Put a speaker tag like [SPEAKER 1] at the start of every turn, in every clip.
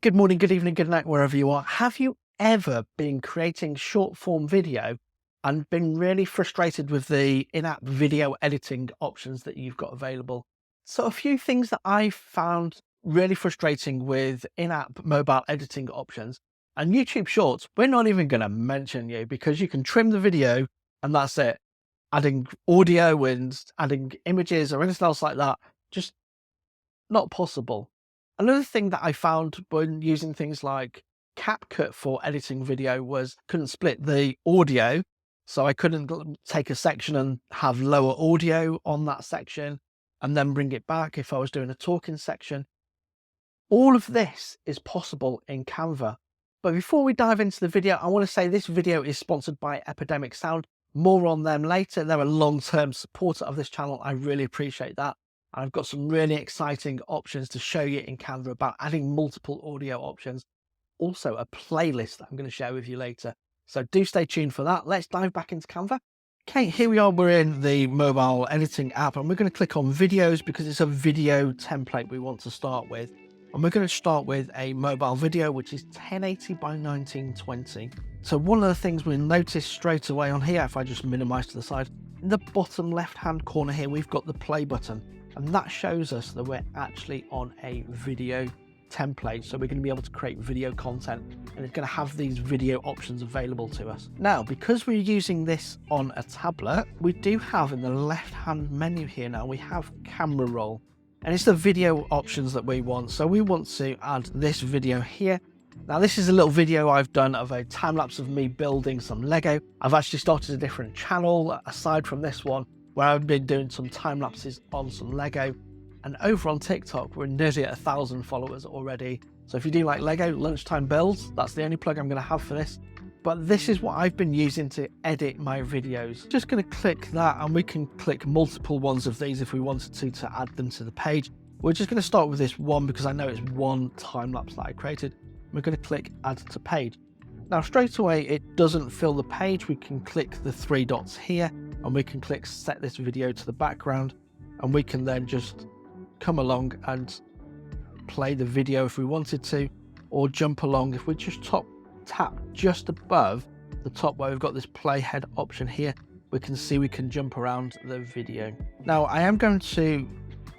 [SPEAKER 1] Good morning, good evening, good night, wherever you are. Have you ever been creating short form video and been really frustrated with the in-app video editing options that you've got available? So a few things that I found really frustrating with in-app mobile editing options, and YouTube Shorts, we're not even going to mention you because you can trim the video and that's it. Adding audio and adding images or anything else like that, just not possible. Another thing that I found when using things like CapCut for editing video was couldn't split the audio. So I couldn't take a section and have lower audio on that section and then bring it back if I was doing a talking section. All of this is possible in Canva. But before we dive into the video, I want to say this video is sponsored by Epidemic Sound. More on them later. They're a long-term supporter of this channel. I really appreciate that. And I've got some really exciting options to show you in Canva about adding multiple audio options. Also a playlist that I'm going to share with you later. So do stay tuned for that. Let's dive back into Canva. Okay, here we are. We're in the mobile editing app and we're going to click on videos because it's a video template we want to start with. And we're going to start with a mobile video, which is 1080 by 1920. So one of the things we'll notice straight away on here, if I just minimize to the side, in the bottom left-hand corner here, we've got the play button. And that shows us that we're actually on a video template. So we're going to be able to create video content and it's going to have these video options available to us. Now, because we're using this on a tablet, we do have in the left-hand menu here now, we have camera roll. And it's the video options that we want. So we want to add this video here. Now this is a little video I've done of a time lapse of me building some Lego. I've actually started a different channel aside from this one where I've been doing some time lapses on some Lego. And over on TikTok, we're nearly at 1,000 followers already. So if you do like Lego lunchtime builds, that's the only plug I'm going to have for this. But this is what I've been using to edit my videos. Just going to click that and we can click multiple ones of these if we wanted to add them to the page. We're just going to start with this one because I know it's one time lapse that I created. We're going to click add to page. Now straight away it doesn't fill the page. We can click the three dots here and we can click set this video to the background and we can then just come along and play the video if we wanted to, or jump along if we just tap just above the top where we've got this playhead option here. We can see we can jump around the video. Now I am going to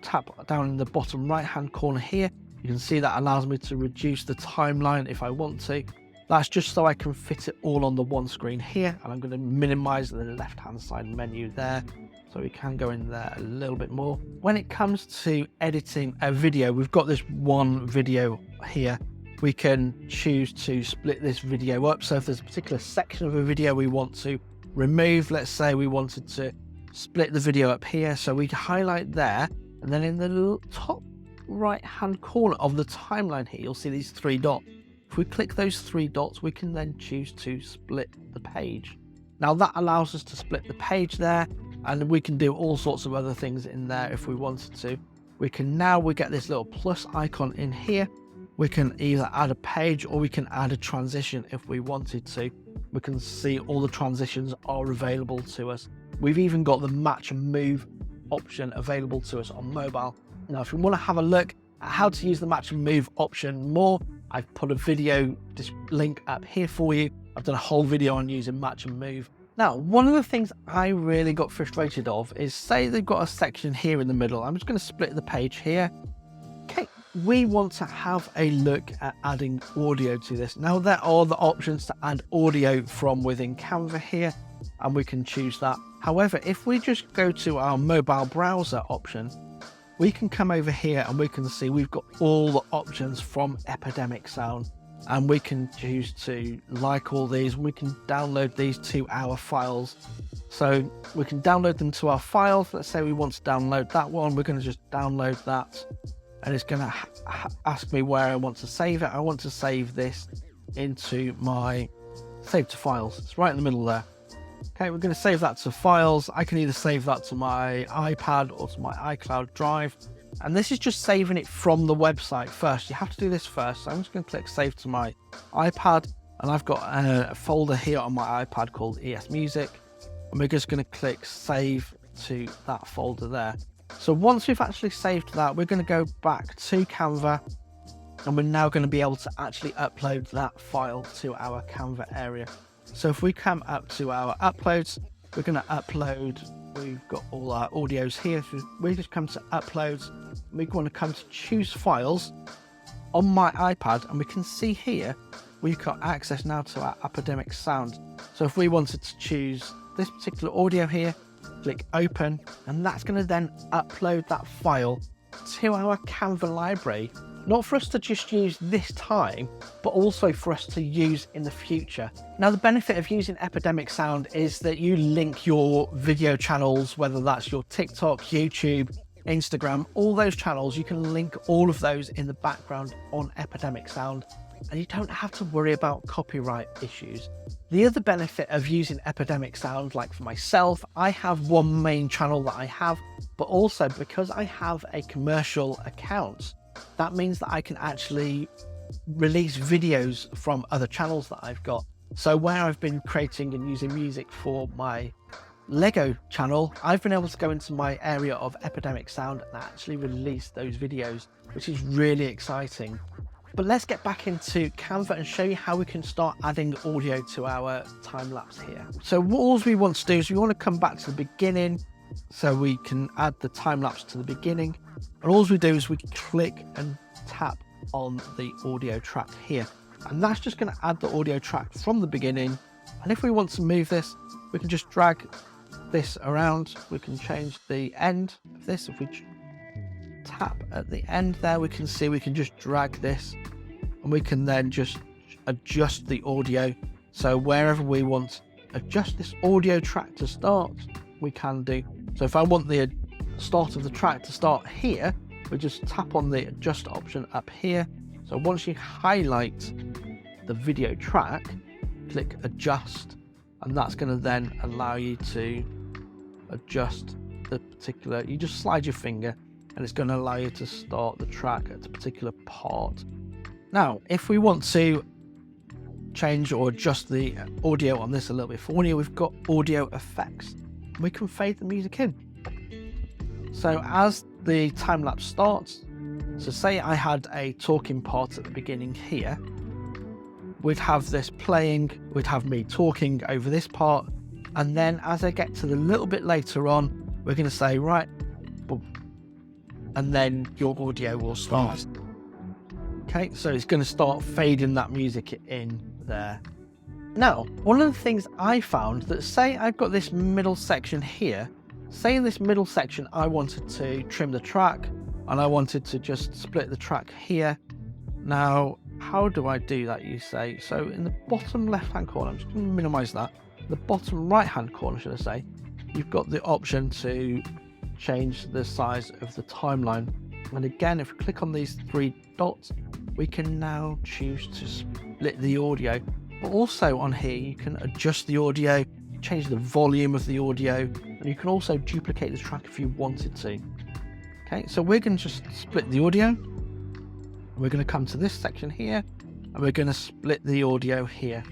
[SPEAKER 1] tap down in the bottom right hand corner here. You can see that allows me to reduce the timeline if I want to. That's just so I can fit it all on the one screen here, and I'm going to minimize the left hand side menu there so we can go in there a little bit more. When it comes to editing a video, we've got this one video here. We can choose to split this video up. So if there's a particular section of a video we want to remove, let's say we wanted to split the video up here, so we highlight there, and then in the top right hand corner of the timeline here, you'll see these three dots. If we click those three dots, we can then choose to split the page. Now that allows us to split the page there, and we can do all sorts of other things in there if we wanted to. We get this little plus icon in here. We can either add a page or we can add a transition if we wanted to. We can see all the transitions are available to us. We've even got the match and move option available to us on mobile. Now, if you want to have a look at how to use the match and move option more, I've put a video link up here for you. I've done a whole video on using match and move. Now, one of the things I really got frustrated of is, say they've got a section here in the middle. I'm just going to split the page here. Okay, we want to have a look at adding audio to this. Now, there are the options to add audio from within Canva here, and we can choose that. However, if we just go to our mobile browser option, we can come over here and we can see we've got all the options from Epidemic Sound, and we can choose to like all these. We can download these to our files. So we can download them to our files. Let's say we want to download that one. We're going to just download that, and it's going to ask me where I want to save it. I want to save this into my save to files. It's right in the middle there. Okay, we're going to save that to files. I can either save that to my iPad or to my iCloud drive. And this is just saving it from the website first. You have to do this first. So I'm just going to click save to my iPad. And I've got a folder here on my iPad called ES Music. And we're just going to click save to that folder there. So once we've actually saved that, we're going to go back to Canva. and we're now going to be able to actually upload that file to our Canva area. So if we come up to our uploads, we're going to upload, we've got all our audios here. So we just come to uploads, we want to come to choose files on my iPad, and we can see here we've got access now to our Epidemic Sound. So if we wanted to choose this particular audio here, click open, and that's going to then upload that file to our Canva library, not for us to just use this time, but also for us to use in the future. Now, the benefit of using Epidemic Sound is that you link your video channels, whether that's your TikTok, YouTube, Instagram, all those channels, you can link all of those in the background on Epidemic Sound, and you don't have to worry about copyright issues. The other benefit of using Epidemic Sound, like for myself, I have one main channel that I have, but also because I have a commercial account, that means that I can actually release videos from other channels that I've got. So where I've been creating and using music for my Lego channel, I've been able to go into my area of Epidemic Sound and actually release those videos, which is really exciting. But let's get back into Canva and show you how we can start adding audio to our time lapse here. So all we want to do is we want to come back to the beginning, so we can add the time lapse to the beginning. And all we do is we click and tap on the audio track here. And that's just going to add the audio track from the beginning. And if we want to move this, we can just drag this around. We can change the end of this. If we tap at the end there, we can see we can just drag this, and we can then just adjust the audio. So wherever we want to adjust this audio track to start, we can do. So if I want the start of the track to start here, we just tap on the adjust option up here. So once you highlight the video track, click adjust, and that's going to then allow you to adjust the particular, you just slide your finger and it's going to allow you to start the track at a particular part. Now, if we want to change or adjust the audio on this a little bit for you, we've got audio effects. We can fade the music in. So as the time lapse starts, so say I had a talking part at the beginning here, we'd have this playing, we'd have me talking over this part, and then as I get to the little bit later on, we're going to say, right, boom, and then your audio will start. Okay, so it's going to start fading that music in there. Now, one of the things I found that, say I've got this middle section here, say in this middle section I wanted to trim the track and I wanted to just split the track here. Now, how do I do that, you say? So in the bottom left hand corner, I'm just going to minimize that. The bottom right hand corner, should I say, you've got the option to change the size of the timeline. And again, if we click on these three dots, we can now choose to split the audio. But also on here, you can adjust the audio, change the volume of the audio, and you can also duplicate the track if you wanted to. Okay, so we're going to just split the audio. We're going to come to this section here, and we're going to split the audio here.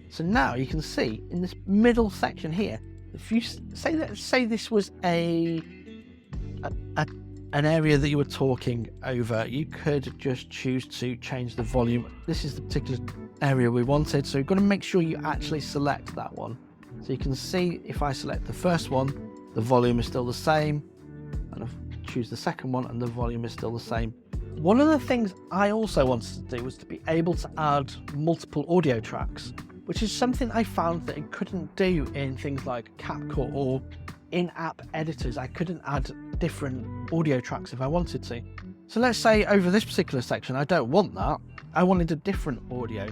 [SPEAKER 1] So now you can see in this middle section here, if you say this was an area that you were talking over, you could just choose to change the volume. This is the particular area we wanted, so you've got to make sure you actually select that one. So you can see if I select the first one, the volume is still the same, and I choose the second one and the volume is still the same. One of the things I also wanted to do was to be able to add multiple audio tracks, which is something I found that it couldn't do in things like CapCut or in-app editors. I couldn't add different audio tracks if I wanted to. So let's say over this particular section, I don't want that. I wanted a different audio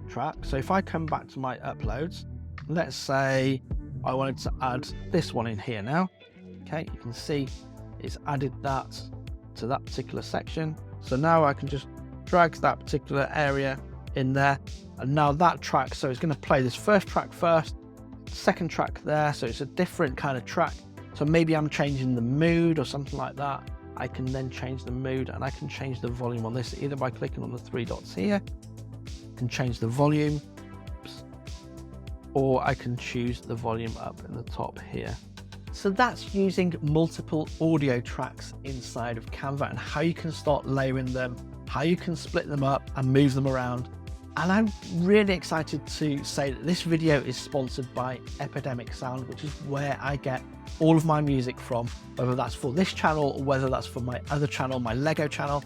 [SPEAKER 1] track. So if I come back to my uploads, let's say I wanted to add this one in here now. Okay, you can see it's added that to that particular section. So now I can just drag that particular area in there, and now that track, so it's going to play this first track first, second track there, so it's a different kind of track. So maybe I'm changing the mood or something like that. I can then change the mood, and I can change the volume on this either by clicking on the three dots here. I can change the volume, or I can choose the volume up in the top here. So that's using multiple audio tracks inside of Canva and how you can start layering them, how you can split them up and move them around. And I'm really excited to say that this video is sponsored by Epidemic Sound, which is where I get all of my music from, whether that's for this channel or whether that's for my other channel, my Lego channel.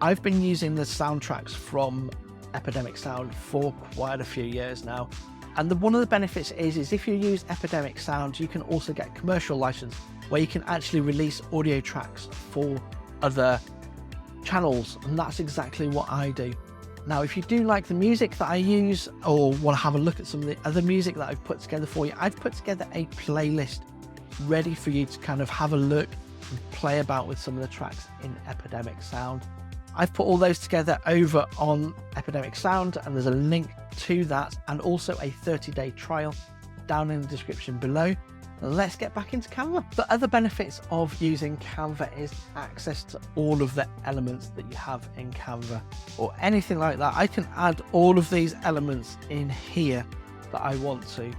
[SPEAKER 1] I've been using the soundtracks from Epidemic Sound for quite a few years now. And one of the benefits is if you use Epidemic Sound, you can also get commercial license where you can actually release audio tracks for other channels. And that's exactly what I do. Now, if you do like the music that I use or want to have a look at some of the other music that I've put together for you, I've put together a playlist ready for you to kind of have a look and play about with some of the tracks in Epidemic Sound. I've put all those together over on Epidemic Sound, and there's a link to that and also a 30-day trial down in the description below. Let's get back into Canva. The other benefits of using Canva is access to all of the elements that you have in Canva or anything like that. I can add all of these elements in here that I want to.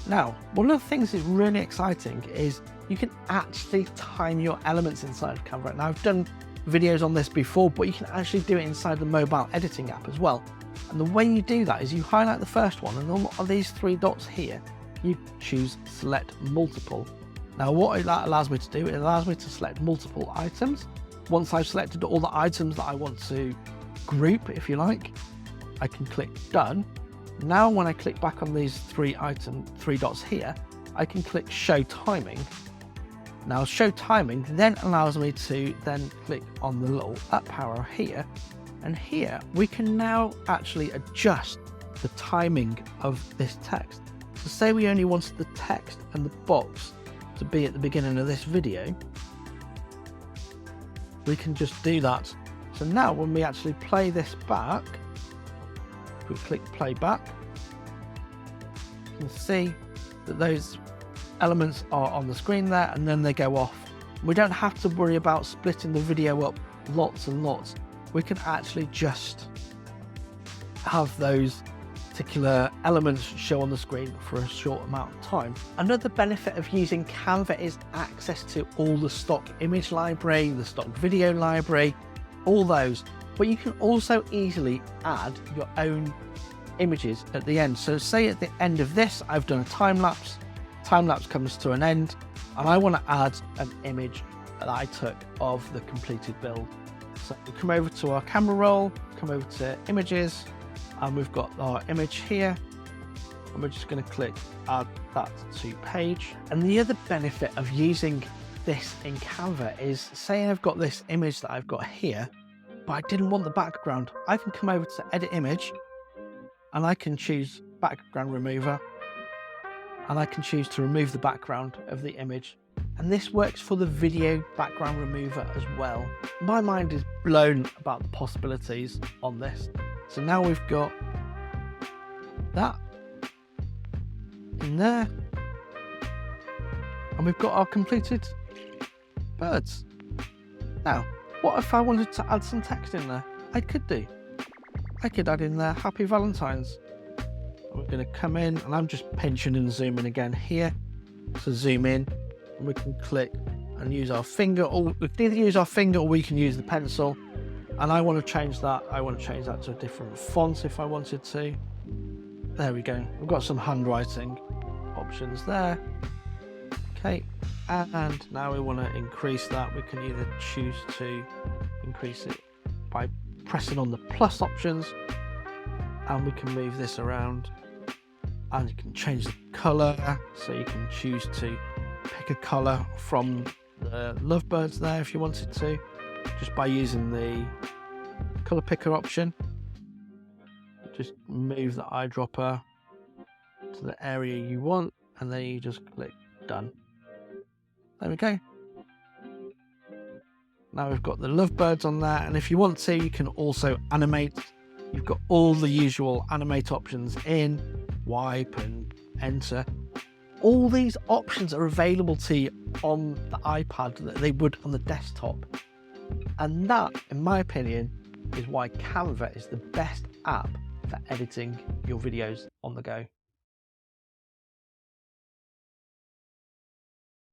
[SPEAKER 1] Now, one of the things that's really exciting is you can actually time your elements inside of Canva. Now, I've done videos on this before, but you can actually do it inside the mobile editing app as well. And the way you do that is you highlight the first one, and on these three dots here, you choose select multiple. Now what that allows me to do, it allows me to select multiple items. Once I've selected all the items that I want to group, if you like, I can click done. Now when I click back on these three dots here, I can click show timing. Now show timing then allows me to then click on the little up arrow here, and here we can now actually adjust the timing of this text. So say we only wanted the text and the box to be at the beginning of this video, we can just do that. So now when we actually play this back, if we click play back, you can see that those elements are on the screen there, and then they go off. We don't have to worry about splitting the video up lots and lots. We can actually just have those particular elements show on the screen for a short amount of time. Another benefit of using Canva is access to all the stock image library, the stock video library, all those. But you can also easily add your own images at the end. So say at the end of this, I've done a time lapse comes to an end, and I want to add an image that I took of the completed build. So we come over to our camera roll, come over to images, and we've got our image here, and we're just going to click add that to page. And the other benefit of using this in Canva is, say I've got this image that I've got here, but I didn't want the background. I can come over to edit image, and I can choose background remover, and I can choose to remove the background of the image. And this works for the video background remover as well. My mind is blown about the possibilities on this. So now we've got that in there, and we've got our completed birds. Now, what if I wanted to add some text in there? I could do. I could add in there Happy Valentine's. We're going to come in, and I'm just pinching and zooming again here to zoom in, and we can click and use our finger, or we can either use our finger or we can use the pencil. And I want to change that. I want to change that to a different font if I wanted to. There we go. We've got some handwriting options there. Okay, and now we want to increase that. We can either choose to increase it by pressing on the plus options, and we can move this around, and you can change the color. So you can choose to pick a color from the lovebirds there if you wanted to, just by using the color picker option. Just move the eyedropper to the area you want, and then you just click done. There we go. Now we've got the lovebirds on there, and if you want to, you can also animate. You've got all the usual animate options in, wipe and enter. All these options are available to you on the iPad that they would on the desktop. And that, in my opinion, is why Canva is the best app for editing your videos on the go.